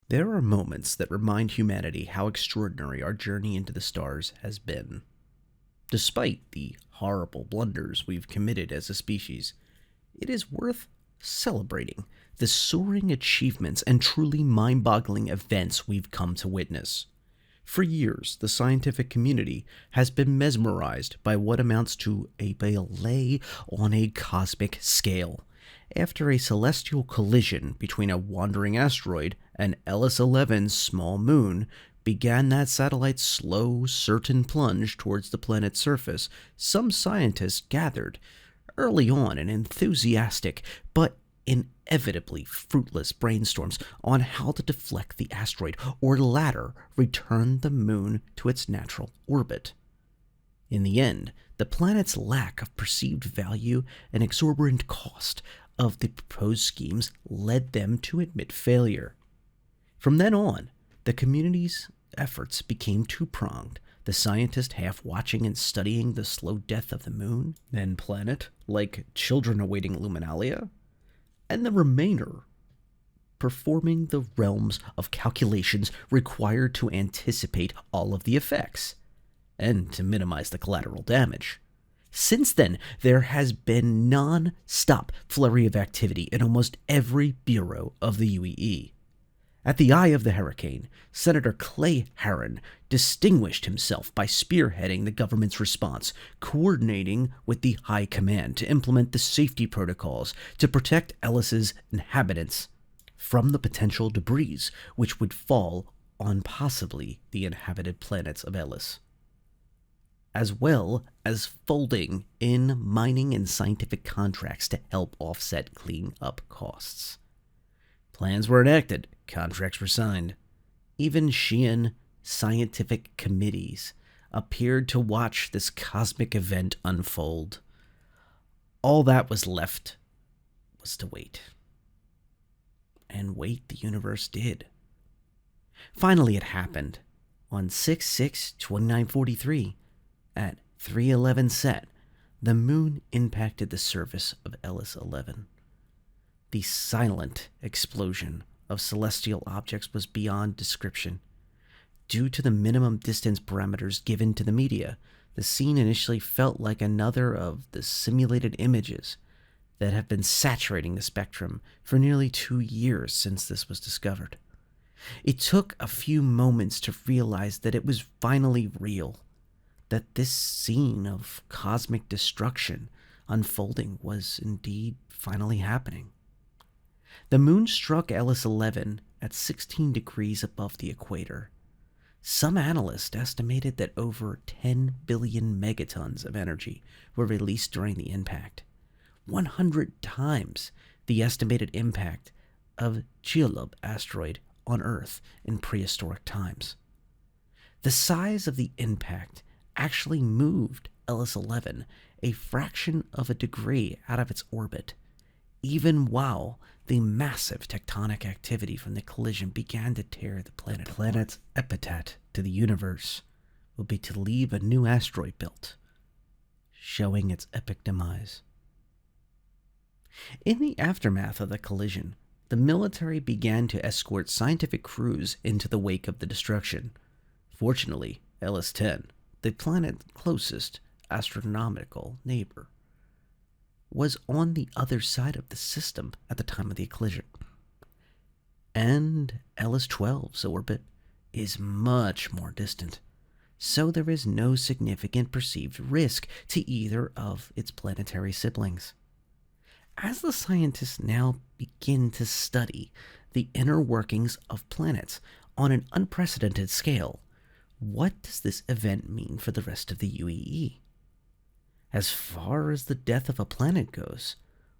There are moments that remind humanity how extraordinary our journey into the stars has been. Despite the horrible blunders we've committed as a species, it is worth celebrating the soaring achievements and truly mind boggling events we've come to witness. For years, the scientific community has been mesmerized by what amounts to a ballet on a cosmic scale. After a celestial collision between a wandering asteroid and Ellis 11's small moon began that satellite's slow, certain plunge towards the planet's surface, some scientists gathered early on in enthusiastic but inevitably fruitless brainstorms on how to deflect the asteroid or latter return the moon to its natural orbit. In the end, the planet's lack of perceived value and exorbitant cost of the proposed schemes led them to admit failure. From then on, the community's efforts became two-pronged, the scientist half watching and studying the slow death of the moon and planet, like children awaiting luminalia, and the remainder performing the realms of calculations required to anticipate all of the effects and to minimize the collateral damage. Since then, there has been non-stop flurry of activity in almost every bureau of the UEE. At the eye of the hurricane, Senator Clay Herron distinguished himself by spearheading the government's response, coordinating with the High Command to implement the safety protocols to protect Ellis's inhabitants from the potential debris which would fall on possibly the inhabited planets of Ellis, as well as folding in mining and scientific contracts to help offset clean-up costs. Plans were enacted, contracts were signed. Even Xi'an scientific committees appeared to watch this cosmic event unfold. All that was left was to wait. And wait the universe did. Finally, it happened. On 6/6/2943, at 3:11 set, the moon impacted the surface of Ellis 11. The silent explosion of celestial objects was beyond description. Due to the minimum distance parameters given to the media, the scene initially felt like another of the simulated images that have been saturating the spectrum for nearly 2 years since this was discovered. It took a few moments to realize that it was finally real, that this scene of cosmic destruction unfolding was indeed finally happening. The moon struck Ellis 11 at 16 degrees above the equator. Some analysts estimated that over 10 billion megatons of energy were released during the impact, 100 times the estimated impact of Xi'an asteroid on Earth in prehistoric times. The size of the impact actually moved Ellis 11 a fraction of a degree out of its orbit, even while the massive tectonic activity from the collision began to tear the planet. The planet's epitaph to the universe will be to leave a new asteroid belt, showing its epic demise. In the aftermath of the collision, the military began to escort scientific crews into the wake of the destruction. Fortunately, Ellis 10, the planet's closest astronomical neighbor, was on the other side of the system at the time of the collision. And Ellis 12's orbit is much more distant, so there is no significant perceived risk to either of its planetary siblings. As the scientists now begin to study the inner workings of planets on an unprecedented scale, what does this event mean for the rest of the UEE? As far as the death of a planet goes,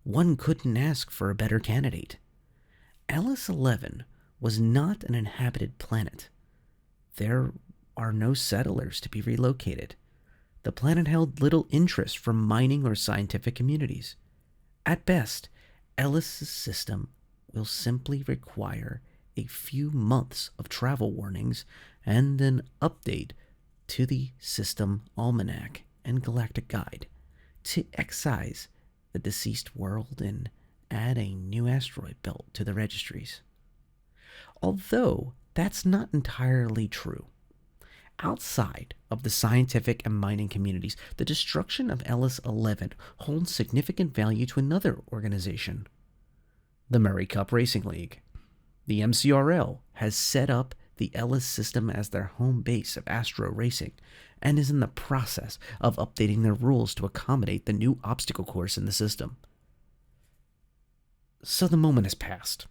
one couldn't ask for a better candidate. Ellis 11 was not an inhabited planet. There are no settlers to be relocated. The planet held little interest from mining or scientific communities. At best, Ellis' system will simply require a few months of travel warnings and an update to the system almanac and galactic guide to excise the deceased world and add a new asteroid belt to the registries. Although that's not entirely true. Outside of the scientific and mining communities, the destruction of Ellis 11 holds significant value to another organization, the Murray Cup Racing League. The MCRL has set up the Ellis system as their home base of Astro Racing and is in the process of updating their rules to accommodate the new obstacle course in the system. So the moment has passed.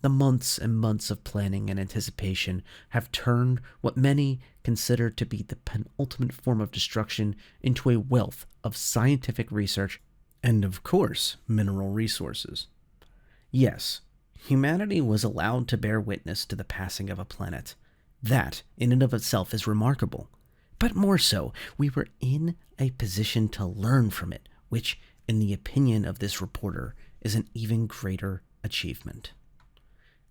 The months and months of planning and anticipation have turned what many consider to be the penultimate form of destruction into a wealth of scientific research and, of course, mineral resources. Yes, humanity was allowed to bear witness to the passing of a planet. That, in and of itself, is remarkable. But more so, we were in a position to learn from it, which, in the opinion of this reporter, is an even greater achievement.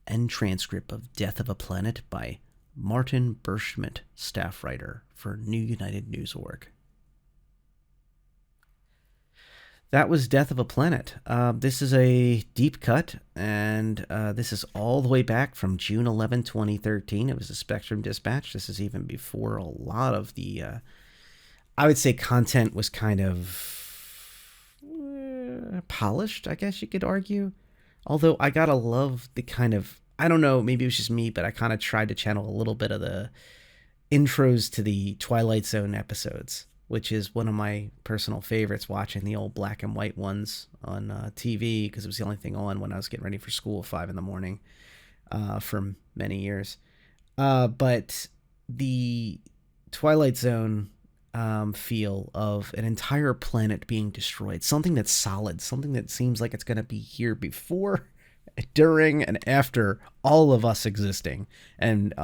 End transcript of Death of a Planet by Martin Berschmidt, staff writer for New United News Org. That was Death of a Planet. This is a deep cut, and this is all the way back from June 11, 2013. It was a Spectrum Dispatch. This is even before a lot of the, I would say, content was kind of polished, I guess you could argue. Although I gotta love the kind of, I don't know, maybe it was just me, but I kind of tried to channel a little bit of the intros to the Twilight Zone episodes, which is one of my personal favorites, watching the old black and white ones on TV, because it was the only thing on when I was getting ready for school at 5 a.m. For many years. But the Twilight Zone feel of an entire planet being destroyed, something that's solid, something that seems like it's going to be here before, during, and after all of us existing, and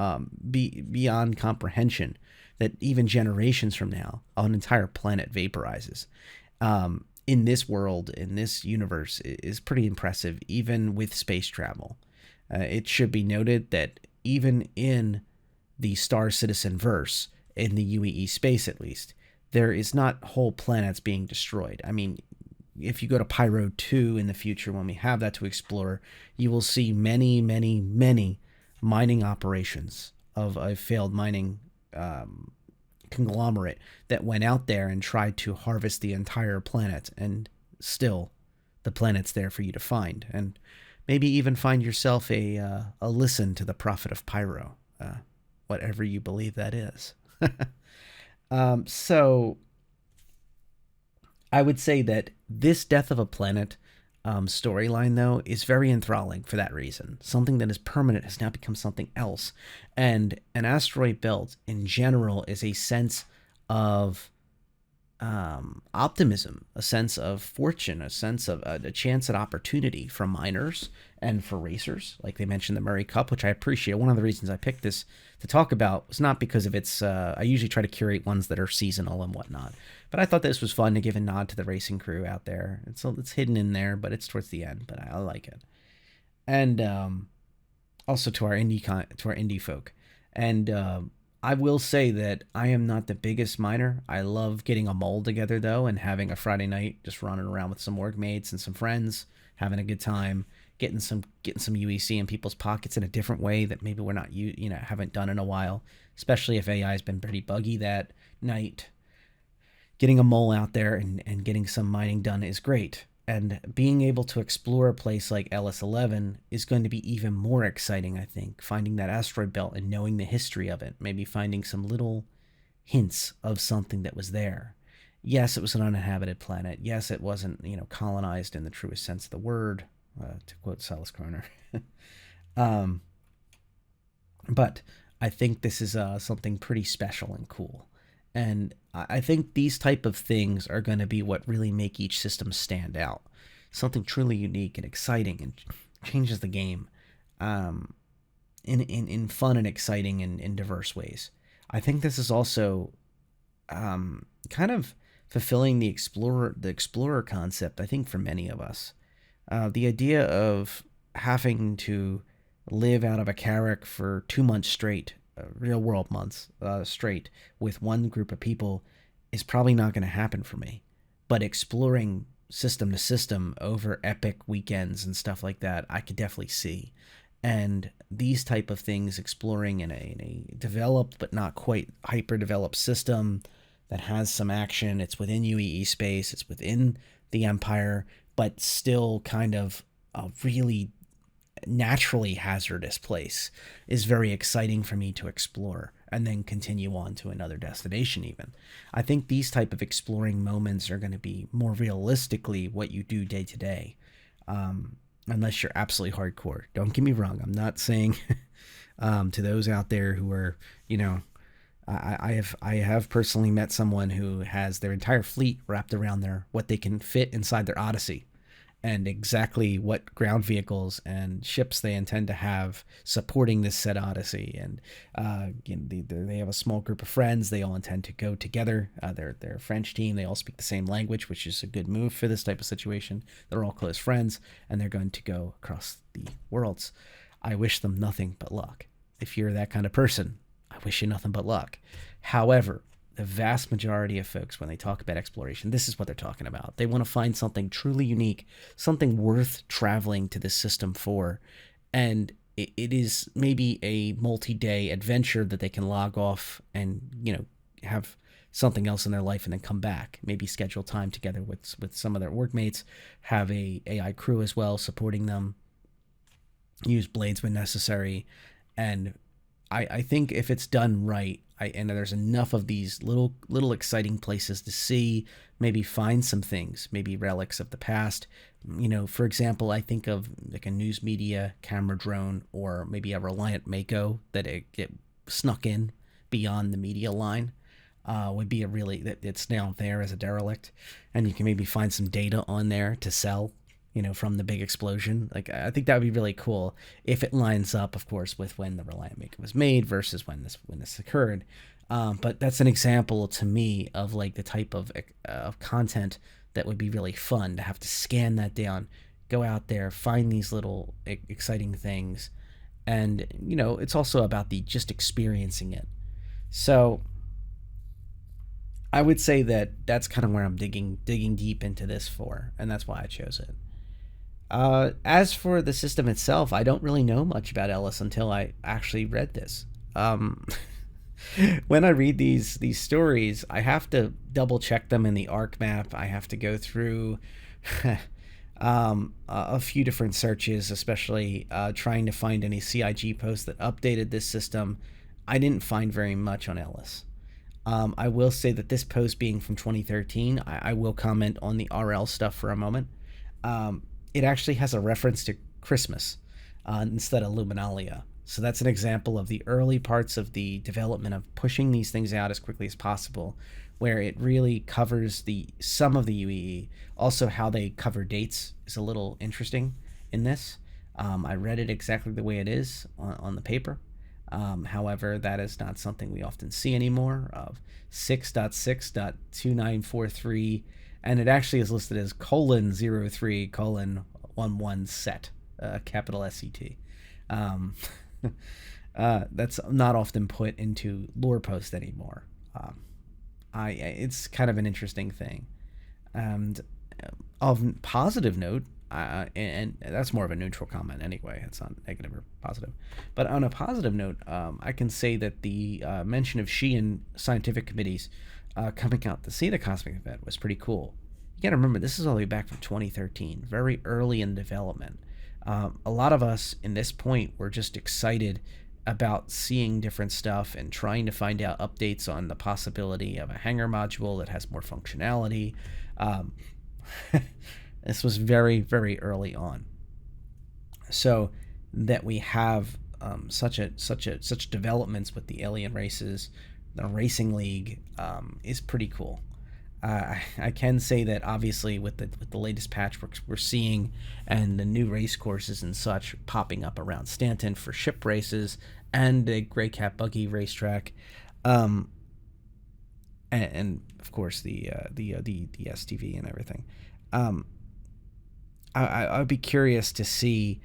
beyond comprehension, that even generations from now, an entire planet vaporizes. In this world, in this universe, is pretty impressive, even with space travel. It should be noted that even in the StarCitizen verse, in the UEE space at least, there is not whole planets being destroyed. I mean, if you go to Pyro II in the future, when we have that to explore, you will see many, many, many mining operations of a failed mining conglomerate that went out there and tried to harvest the entire planet, and still the planet's there for you to find, and maybe even find yourself a listen to the Prophet of Pyro, whatever you believe that is. So I would say that this Death of a Planet storyline, though, is very enthralling for that reason. Something that is permanent has now become something else. And an asteroid belt, in general, is a sense of optimism, a sense of fortune, a sense of a chance at opportunity for miners and for racers. Like they mentioned the Murray Cup, which I appreciate. One of the reasons I picked this to talk about was not because of its, I usually try to curate ones that are seasonal and whatnot, but I thought this was fun to give a nod to the racing crew out there. It's hidden in there, but it's towards the end, but I like it. And also to our indie folk. And I will say that I am not the biggest miner. I love getting a mold together, though, and having a Friday night just running around with some org mates and some friends, having a good time, getting some UEC in people's pockets in a different way that maybe we're not haven't done in a while, especially if AI has been pretty buggy that night. Getting a mole out there and getting some mining done is great. And being able to explore a place like Ellis 11 is going to be even more exciting, I think. Finding that asteroid belt and knowing the history of it. Maybe finding some little hints of something that was there. Yes, it was an uninhabited planet. Yes, it wasn't, colonized in the truest sense of the word, to quote Silas Kroner. But I think this is something pretty special and cool. And I think these type of things are going to be what really make each system stand out. Something truly unique and exciting and changes the game in fun and exciting and in diverse ways. I think this is also kind of fulfilling the explorer concept, I think, for many of us. The idea of having to live out of a carrack for 2 months straight, real world months straight, with one group of people is probably not going to happen for me. But exploring system to system over epic weekends and stuff like that, I could definitely see. And these type of things, exploring in a developed but not quite hyper developed system that has some action. It's within UEE space, it's within the Empire, but still kind of a really naturally hazardous place, is very exciting for me to explore and then continue on to another destination. Even I think these type of exploring moments are going to be more realistically what you do day to day, unless you're absolutely hardcore. Don't get me wrong, I'm not saying to those out there who are, you know, I have personally met someone who has their entire fleet wrapped around their what they can fit inside their Odyssey, and exactly what ground vehicles and ships they intend to have supporting this said Odyssey. And they have a small group of friends. They all intend to go together. They're a French team. They all speak the same language, which is a good move for this type of situation. They're all close friends, and they're going to go across the worlds. I wish them nothing but luck. If you're that kind of person, I wish you nothing but luck. However, the vast majority of folks, when they talk about exploration, this is what they're talking about. They want to find something truly unique, something worth traveling to this system for. And it is maybe a multi-day adventure that they can log off and, you know, have something else in their life and then come back. Maybe schedule time together with some of their workmates, have a AI crew as well supporting them, use blades when necessary. And I think if it's done right, and there's enough of these little exciting places to see, maybe find some things, maybe relics of the past. You know, for example, I think of like a news media camera drone, or maybe a Reliant Mako that it snuck in beyond the media line. Would be a really, that it's now there as a derelict, and you can maybe find some data on there to sell, you know, from the big explosion. Like, I think that would be really cool if it lines up, of course, with when the Reliant Mako was made versus when this occurred. But that's an example to me of like the type of content that would be really fun to have to scan that down, go out there, find these little exciting things. And, you know, it's also about the just experiencing it. So I would say that that's kind of where I'm digging deep into this for, and that's why I chose it. As for the system itself, I don't really know much about Ellis until I actually read this. When I read these stories, I have to double check them in the ARC map. I have to go through a few different searches, especially trying to find any CIG posts that updated this system. I didn't find very much on Ellis. I will say that this post being from 2013, I will comment on the RL stuff for a moment. It actually has a reference to Christmas instead of Luminalia. So that's an example of the early parts of the development of pushing these things out as quickly as possible, where it really covers some of the UEE. Also, how they cover dates is a little interesting in this. I read it exactly the way it is on the paper. However, that is not something we often see anymore, of 6.6.2943, and it actually is listed as :03:11 set, capital SET. That's not often put into lore posts anymore. It's kind of an interesting thing. And of positive note, and that's more of a neutral comment anyway, it's not negative or positive, but on a positive note, I can say that the mention of Xi'an scientific committees coming out to see the cosmic event was pretty cool. You gotta remember, this is all the way back from 2013, very early in development. A lot of us in this point were just excited about seeing different stuff and trying to find out updates on the possibility of a hangar module that has more functionality. This was very, very early on. So that we have such developments with the alien races, the racing league, is pretty cool. I can say that obviously with the latest patch we're seeing, and the new race courses and such popping up around Stanton for ship races and a Grey Cat buggy racetrack, and of course the STV and everything. I'd be curious to see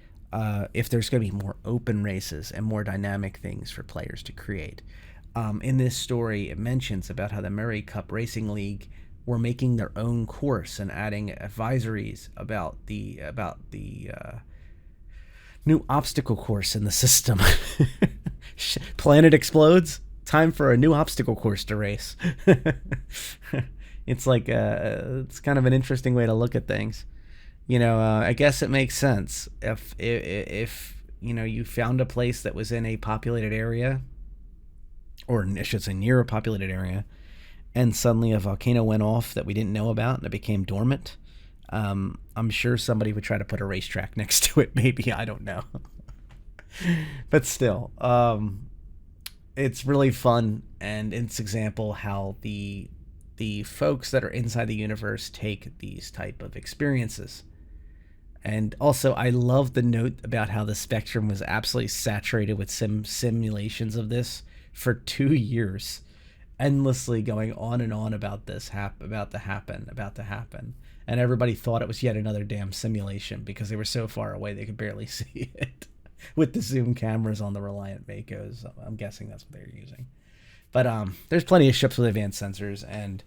if there's going to be more open races and more dynamic things for players to create. In this story, it mentions about how the Murray Cup Racing League were making their own course and adding advisories about the New obstacle course in the system. Planet explodes. Time for a new obstacle course to race. It's like it's kind of an interesting way to look at things. I guess it makes sense if you found a place that was in a populated area, or I should say near a populated area, and suddenly a volcano went off that we didn't know about and it became dormant. I'm sure somebody would try to put a racetrack next to it. Maybe, I don't know. But still, it's really fun, and it's example how the folks that are inside the universe take these type of experiences. And also, I love the note about how the spectrum was absolutely saturated with simulations of this for 2 years, endlessly going on and on about this about to happen, and everybody thought it was yet another damn simulation because they were so far away they could barely see it with the zoom cameras on the Reliant Makos. I'm guessing that's what they were using. But there's plenty of ships with advanced sensors, and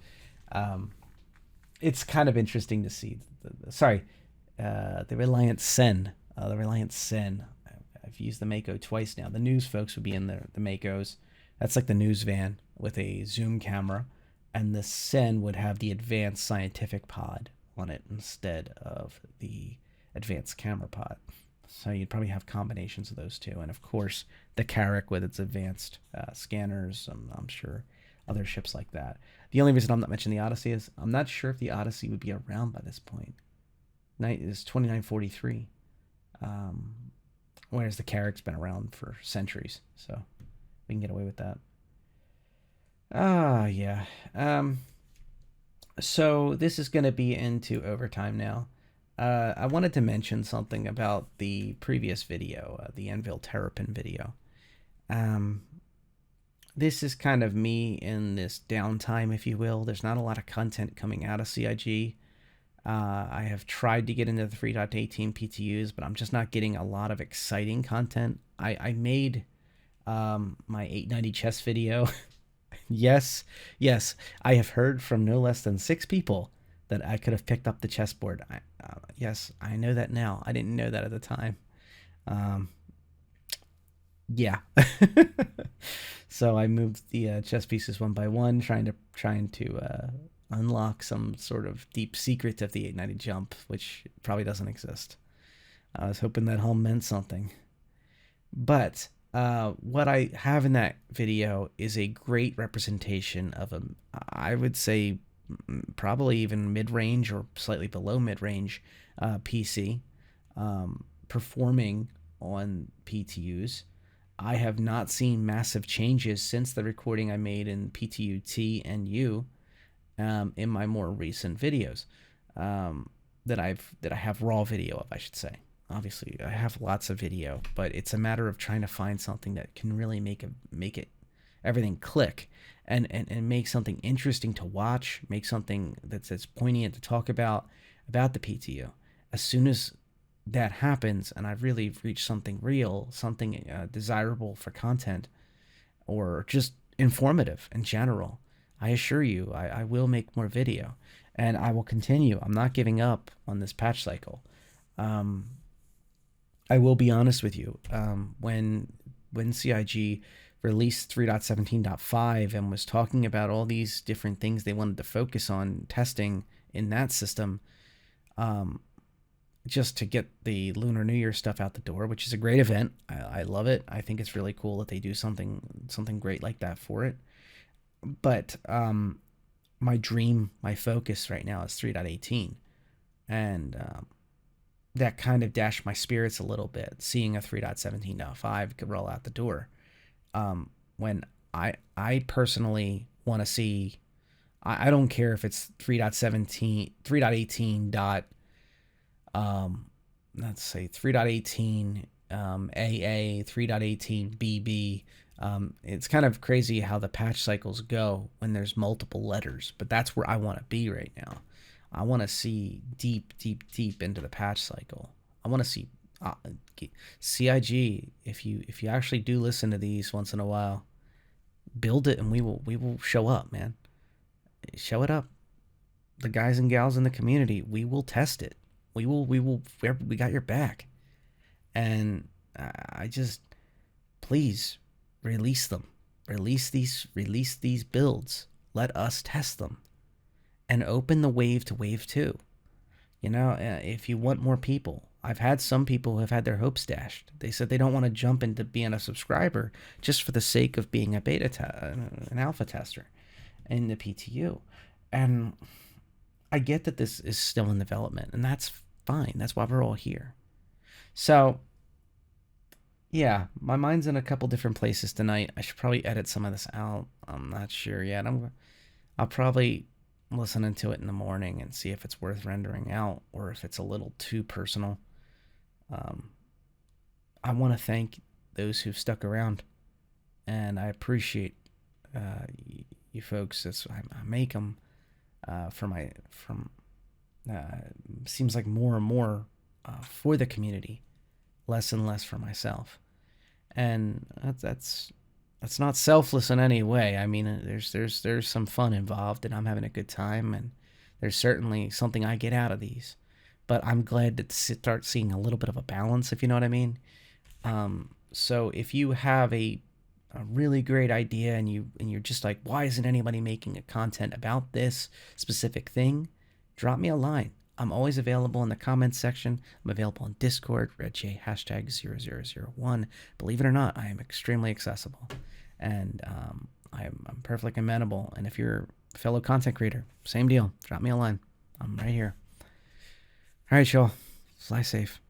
it's kind of interesting to see. The Reliant Sen. I've used the Mako twice now. The news folks would be in the Makos. That's like the news van with a zoom camera, and the Sen would have the advanced scientific pod on it instead of the advanced camera pod. So you'd probably have combinations of those two, and of course the Carrack with its advanced scanners. I'm sure other ships like that. The only reason I'm not mentioning the Odyssey is I'm not sure if the Odyssey would be around by this point. Night is 2943, whereas the Carrack's been around for centuries, so we can get away with that. Yeah. So this is going to be into overtime now. I wanted to mention something about the previous video, the Anvil Terrapin video. This is kind of me in this downtime, if you will. There's not a lot of content coming out of CIG. I have tried to get into the 3.18 PTUs, but I'm just not getting a lot of exciting content. I made my 890 chess video. Yes, I have heard from no less than 6 people that I could have picked up the chessboard. Yes, I know that now. I didn't know that at the time. Yeah. So I moved the chess pieces one by one, trying to unlock some sort of deep secret of the 890 jump, which probably doesn't exist. I was hoping that home meant something. But what I have in that video is a great representation of I would say, probably even mid-range or slightly below mid-range PC performing on PTUs. I have not seen massive changes since the recording I made in PTU T and U in my more recent videos that I have raw video of, I should say. Obviously, I have lots of video, but it's a matter of trying to find something that can really make it everything click and make something interesting to watch, make something that's poignant to talk about the PTU. As soon as that happens and I've really reached something real, something desirable for content, or just informative in general, I assure you I will make more video, and I will continue. I'm not giving up on this patch cycle. I will be honest with you. When CIG released 3.17.5 and was talking about all these different things they wanted to focus on testing in that system, just to get the Lunar New Year stuff out the door, which is a great event. I love it. I think it's really cool that they do something great like that for it. But my focus right now is 3.18, and that kind of dashed my spirits a little bit, seeing a 3.17.5 could roll out the door. When I personally want to see, I don't care if it's 3.18 let's say 3.18 AA, 3.18 BB. It's kind of crazy how the patch cycles go when there's multiple letters, but that's where I want to be right now. I want to see deep into the patch cycle. I want to see CIG. If you actually do listen to these once in a while, build it, and we will show up, man. Show it up. The guys and gals in the community, we will test it. We got your back. And I just, please release them. Release these builds. Let us test them and open the wave to wave 2. You know, if you want more people, I've had some people who have had their hopes dashed. They said they don't want to jump into being a subscriber just for the sake of being a an alpha tester in the PTU. And I get that this is still in development, and that's fine. That's why we're all here. So, yeah, my mind's in a couple different places tonight. I should probably edit some of this out. I'm not sure yet. I'll probably listen into it in the morning and see if it's worth rendering out or if it's a little too personal. I want to thank those who've stuck around, and I appreciate you folks. I make them seems like more and more for the community, less and less for myself, and that's not selfless in any way. I mean, there's some fun involved, and I'm having a good time, and there's certainly something I get out of these. But I'm glad to start seeing a little bit of a balance, if you know what I mean. So if you have a really great idea and you're just like, why isn't anybody making a content about this specific thing? Drop me a line. I'm always available in the comments section. I'm available on Discord, RedJ #0001. Believe it or not, I am extremely accessible, and I'm perfectly amenable. And if you're a fellow content creator, same deal. Drop me a line. I'm right here. All right, y'all. Fly safe.